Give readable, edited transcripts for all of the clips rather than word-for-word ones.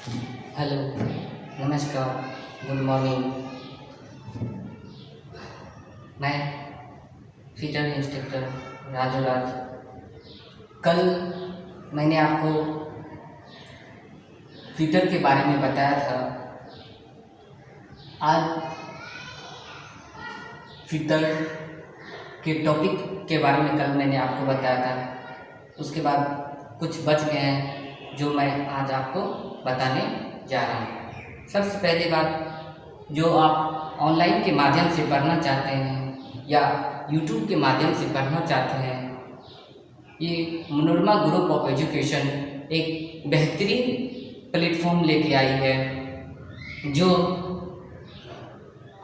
Hello, नमस्कार, good morning. मैं fitter instructor Raju राज। कल मैंने आपको फिटर के बारे में बताया था। आज फिटर के टॉपिक के बारे में कल मैंने आपको बताया था। उसके बाद कुछ बच गए हैं जो मैं आज आपको बताने जा रहा हूँ। सबसे पहली बात, जो आप ऑनलाइन के माध्यम से पढ़ना चाहते हैं या यूट्यूब के माध्यम से पढ़ना चाहते हैं, ये मनोरमा ग्रुप ऑफ एजुकेशन एक बेहतरीन प्लेटफॉर्म लेके आई है जो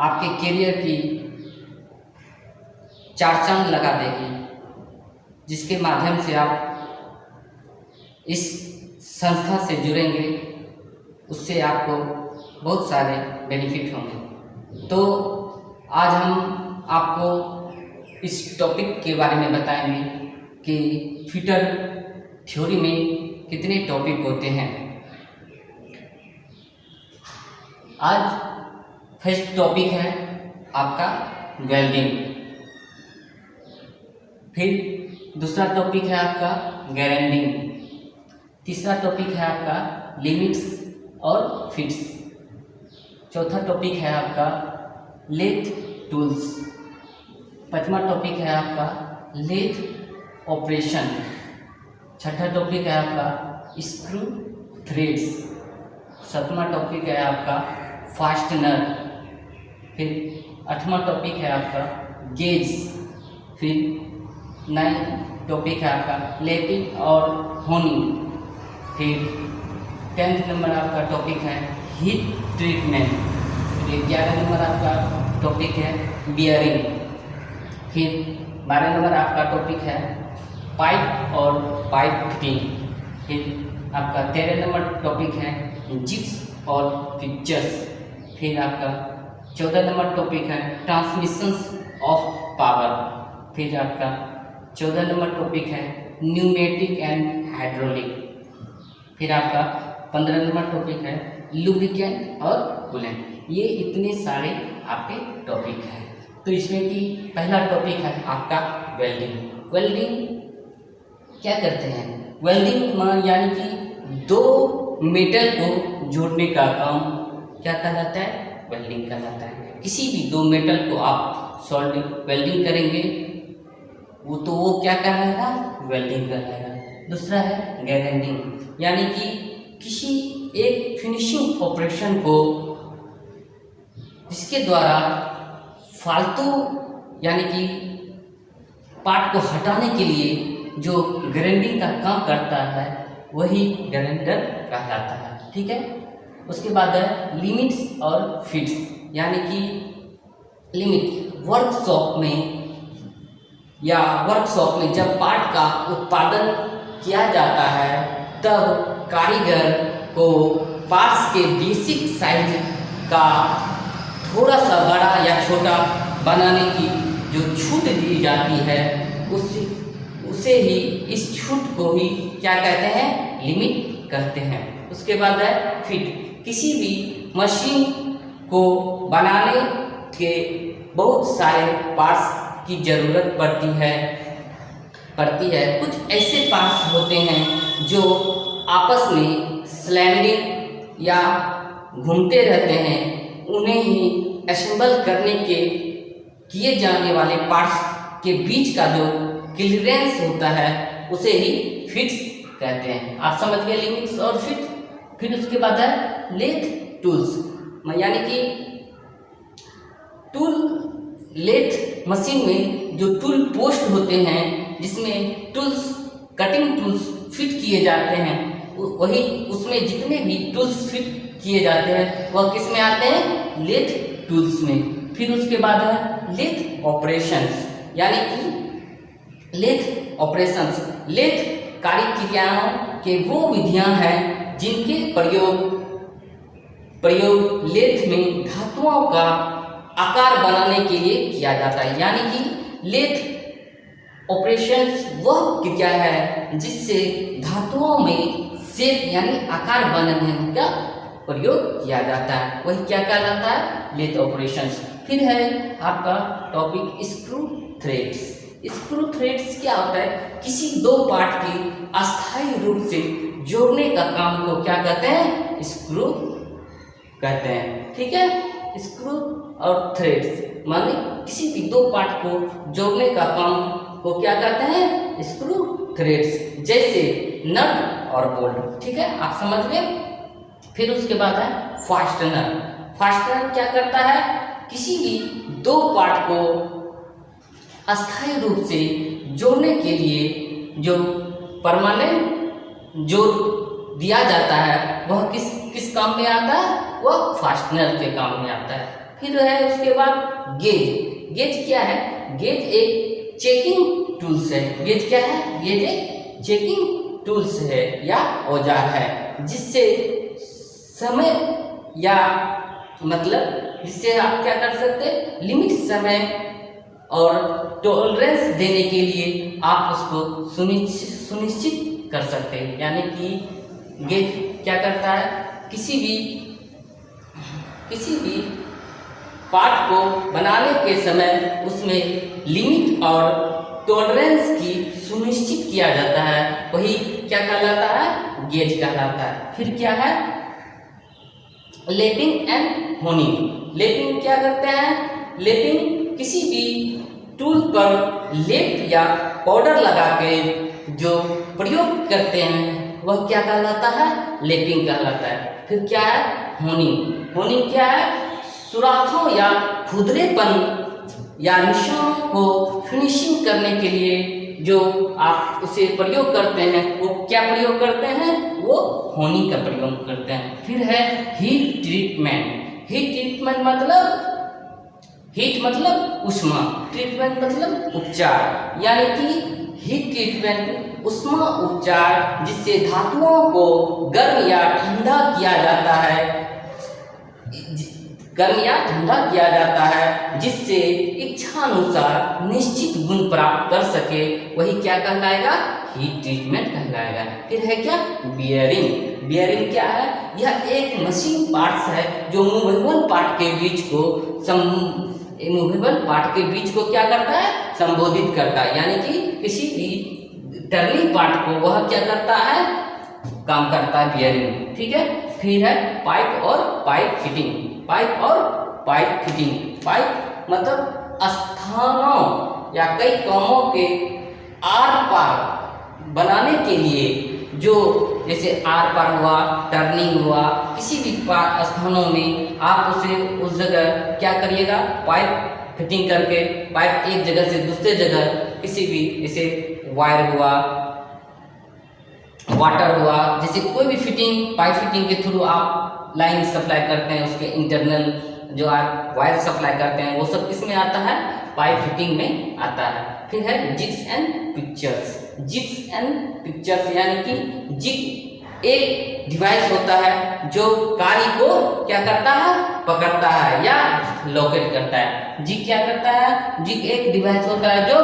आपके करियर की चार चांद लगा देगी, जिसके माध्यम से आप इस संस्था से जुड़ेंगे, उससे आपको बहुत सारे बेनिफिट होंगे। तो आज हम आपको इस टॉपिक के बारे में बताएंगे कि फिटर थ्योरी में कितने टॉपिक होते हैं। आज फर्स्ट टॉपिक है आपका वेल्डिंग, फिर दूसरा टॉपिक है आपका गारंटिंग, तीसरा टॉपिक है आपका लिमिट्स और फिट्स, चौथा टॉपिक है आपका लेथ टूल्स, पांचवा टॉपिक है आपका लेथ ऑपरेशन, छठा टॉपिक है आपका स्क्रू थ्रेड्स, सातवां टॉपिक है आपका फास्टनर, फिर आठवां टॉपिक है आपका गेज, फिर नाइन टॉपिक है आपका लैपिंग और होनिंग, फिर 10th नंबर आपका टॉपिक है हीट ट्रीटमेंट, फिर 11 नंबर आपका टॉपिक है बियरिंग, फिर 12 नंबर आपका टॉपिक है पाइप और पाइप फिटिंग, फिर आपका 13 नंबर टॉपिक है जिप्स और फिक्चर्स, फिर आपका 14 नंबर टॉपिक है ट्रांसमिशंस ऑफ पावर, फिर आपका 14 नंबर टॉपिक है न्यूमेटिक एंड हाइड्रोलिक, फिर आपका 15 नंबर टॉपिक है लुब्रिकेंट और कूलेंट। ये इतने सारे आपके टॉपिक हैं। तो इसमें की पहला टॉपिक है आपका वेल्डिंग। वेल्डिंग क्या करते हैं? वेल्डिंग यानी कि दो मेटल को जोड़ने का काम क्या कहलाता है? वेल्डिंग कहलाता है। किसी भी दो मेटल को आप सोल्डिंग वेल्डिंग करेंगे वो क्या कहलाएगा? वेल्डिंग कहलाएगा। दूसरा है गारंटिंग, यानी कि किसी एक फिनिशिंग ऑपरेशन को जिसके द्वारा फालतू यानी कि पार्ट को हटाने के लिए जो ग्राइंडिंग का काम करता है वही ग्राइंडर कहलाता है। ठीक है। उसके बाद है लिमिट्स और फिट्स, यानी कि लिमिट वर्कशॉप में जब पार्ट का उत्पादन किया जाता है तब कारीगर को पार्ट्स के बेसिक साइज का थोड़ा सा बड़ा या छोटा बनाने की जो छूट दी जाती है उसे ही इस छूट को ही क्या कहते हैं? लिमिट कहते हैं। उसके बाद है फिट। किसी भी मशीन को बनाने के बहुत सारे पार्ट्स की ज़रूरत पड़ती है। कुछ ऐसे पार्ट्स होते हैं जो आपस में स्लैंडिंग या घूमते रहते हैं, उन्हें ही असेंबल करने के किए जाने वाले पार्ट्स के बीच का जो क्लियरेंस होता है उसे ही फिट्स कहते हैं। आप समझ गए लिमिट्स और फिट। फिर उसके बाद है लेथ टूल्स, यानी कि लेथ मशीन में जो टूल पोस्ट होते हैं जिसमें कटिंग टूल्स फिट किए जाते हैं, वही उसमें जितने भी टूल्स फिट किए जाते हैं वह किस में आते हैं? लेथ टूल्स में। फिर उसके बाद है लेथ ऑपरेशंस, यानी कि लेथ ऑपरेशंस लेथ कार्य क्रियाओं के वो विधियां हैं जिनके प्रयोग लेथ में धातुओं का आकार बनाने के लिए किया जाता है। यानी कि लेथ ऑपरेशंस वह क्रिया है जिससे धातुओं में शेप यानी आकार बनाने का प्रयोग किया जाता है, वही क्या कहलाता है, लेथ ऑपरेशंस। फिर है आपका topic screw threads. Screw threads क्या होता है, किसी दो पार्ट की अस्थायी रूप से जोड़ने का काम को क्या कहते हैं, स्क्रू कहते हैं। ठीक है, स्क्रू और थ्रेड्स माने किसी भी दो पार्ट को जोड़ने का काम को क्या कहते हैं, स्क्रू थ्रेड्स, जैसे नट और बोल्ट। ठीक है, आप समझ गए। फिर उसके बाद है फास्टनर। फास्टनर क्या करता है, किसी भी दो पार्ट को अस्थायी रूप से जोड़ने के लिए जो परमानेंट जोड़ दिया जाता है वह किस काम में आता है, वह फास्टनर के काम में आता है। फिर है उसके बाद गेज। गेज क्या है, गेज एक चेकिंग टूल्स है। गेज क्या है, गेज एक चेकिंग टूल्स है या औजार है, जिससे समय या मतलब जिससे आप क्या कर सकते हैं, लिमिट समय और टॉलरेंस देने के लिए आप उसको सुनिश्चित कर सकते हैं। यानी कि गेज क्या करता है, किसी भी पार्ट को बनाने के समय उसमें लिमिट और टॉलरेंस की सुनिश्चित किया जाता है, वही क्या कहलाता है, गेज कहलाता है। फिर क्या है, लेपिंग एंड होनिंग। लेपिंग क्या करते हैं, लेपिंग किसी भी टूल पर लेप या पाउडर लगा के जो प्रयोग करते हैं वह क्या कहलाता है, लेपिंग कहलाता है। फिर क्या है, होनिंग। होनिंग क्या है, सुराखों या खुरदरेपन या निशानों को फिनिशिंग करने के लिए जो आप उसे प्रयोग करते हैं वो क्या प्रयोग करते हैं, वो होनिंग का प्रयोग करते हैं। फिर है हीट ट्रीटमेंट। हीट मतलब उष्मा, ट्रीटमेंट मतलब उपचार, यानी कि हीट ट्रीटमेंट उष्मा उपचार, जिससे धातुओं को गर्म या ठंडा किया जाता है, जिससे इच्छानुसार निश्चित गुण प्राप्त कर सके, वही क्या कहलाएगा, हीट ट्रीटमेंट कहलाएगा। फिर है क्या, बियरिंग। बियरिंग क्या है, यह एक मशीन पार्ट्स है जो मूवेबल पार्ट के बीच को क्या करता है, संबोधित करता है। यानी कि किसी भी टर्निंग पार्ट को वह क्या करता है, काम करता है बियरिंग। ठीक है, फिर है पाइप और पाइप फिटिंग। पाइप और पाइप फिटिंग, पाइप मतलब स्थानों या कई कामों के आर पार बनाने के लिए, जो जैसे आर पार हुआ, टर्निंग हुआ, किसी भी स्थानों में आप उसे उस जगह क्या करिएगा, पाइप फिटिंग करके पाइप एक जगह से दूसरे जगह किसी भी जैसे वायर हुआ, वाटर हुआ, जैसे कोई भी फिटिंग पाइप फिटिंग के थ्रू आप लाइन सप्लाई करते हैं, उसके इंटरनल जो आप वायर सप्लाई करते हैं वो सब किसमें आता है, पाइप फिटिंग में आता है। फिर है jigs and pictures. Jigs and pictures यानी कि जिग एक डिवाइस होता है जो कारी को क्या करता है, पकड़ता है या लोकेट करता है। जिग क्या करता है, जिग एक डिवाइस होता है जो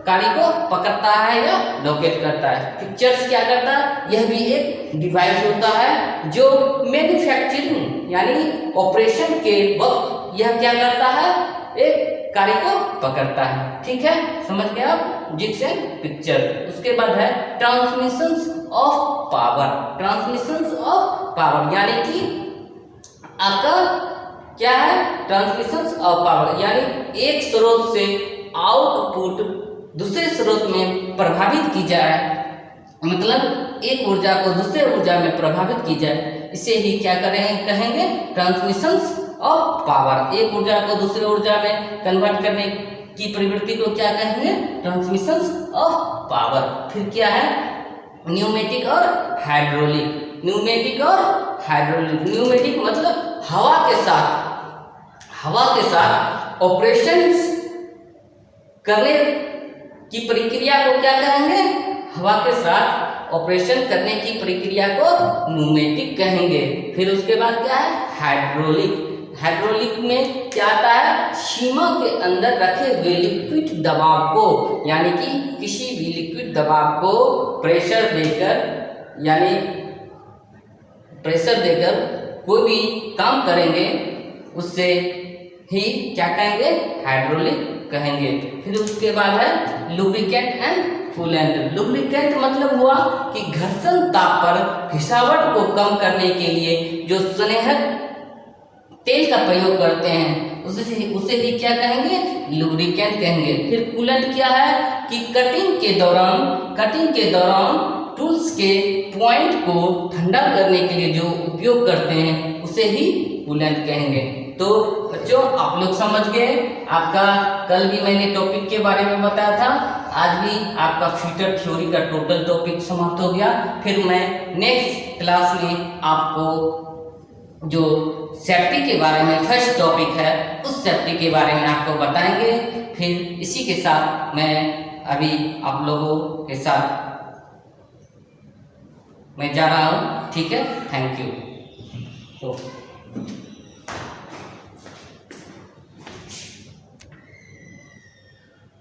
कारी को पकड़ता है या लोकेट करता है। पिक्चर्स क्या करता है, यह भी एक डिवाइस होता है जो मैन्युफैक्चरिंग यानी ऑपरेशन के वक्त यह क्या करता है, एक कारी को पकड़ता है। ठीक है, समझ गए आप, जिग्स एंड पिक्चर। उसके बाद है transmissions of power. Transmissions of power यानी कि आपका क्या है, ट्रांसमिशंस ऑफ पावर यानी एक स्रोत से आउटपुट दूसरे स्रोत में प्रभावित की जाए, मतलब एक ऊर्जा को दूसरे ऊर्जा में प्रभावित की जाए, इसे ही क्या कहेंगे, ट्रांसमिशंस ऑफ पावर। एक ऊर्जा को दूसरे ऊर्जा में कन्वर्ट करने की प्रवृत्ति को क्या कहेंगे, ट्रांसमिशंस ऑफ पावर। फिर क्या है, न्यूमेटिक और हाइड्रोलिक। न्यूमेटिक और हाइड्रोलिक, न्यूमेटिक मतलब हवा के साथ ऑपरेशंस करने की प्रक्रिया को क्या कहेंगे, हवा के साथ ऑपरेशन करने की प्रक्रिया को न्यूमेटिक कहेंगे। फिर उसके बाद क्या है, हाइड्रोलिक। हाइड्रोलिक में क्या आता है, सीमा के अंदर रखे हुए लिक्विड दबाव को, यानी कि किसी भी लिक्विड दबाव को प्रेशर देकर कोई भी काम करेंगे उससे ही क्या कहेंगे, हाइड्रोलिक कहेंगे। फिर उसके बाद है लुब्रिकेंट एंड कूलेंट। लुब्रिकेंट मतलब हुआ कि घर्षण ताप पर घिसावट को कम करने के लिए जो स्नेहक तेल का प्रयोग करते हैं उसे ही क्या कहेंगे, लुब्रिकेंट कहेंगे। फिर कूलेंट क्या है कि कटिंग के दौरान टूल्स के पॉइंट को ठंडा करने के लिए जो उपयोग करते हैं उसे ही कूलेंट कहेंगे। तो बच्चों आप लोग समझ गए। आपका कल भी मैंने टॉपिक के बारे में बताया था, आज भी आपका फिल्टर थ्योरी का टोटल टॉपिक समाप्त हो गया। फिर मैं नेक्स्ट क्लास में आपको जो सेफ्टी के बारे में फर्स्ट टॉपिक है उस सेफ्टी के बारे में आपको बताएंगे। फिर इसी के साथ मैं अभी आप लोगों के साथ मैं जा रहा हूँ, ठीक है, थैंक यू। तो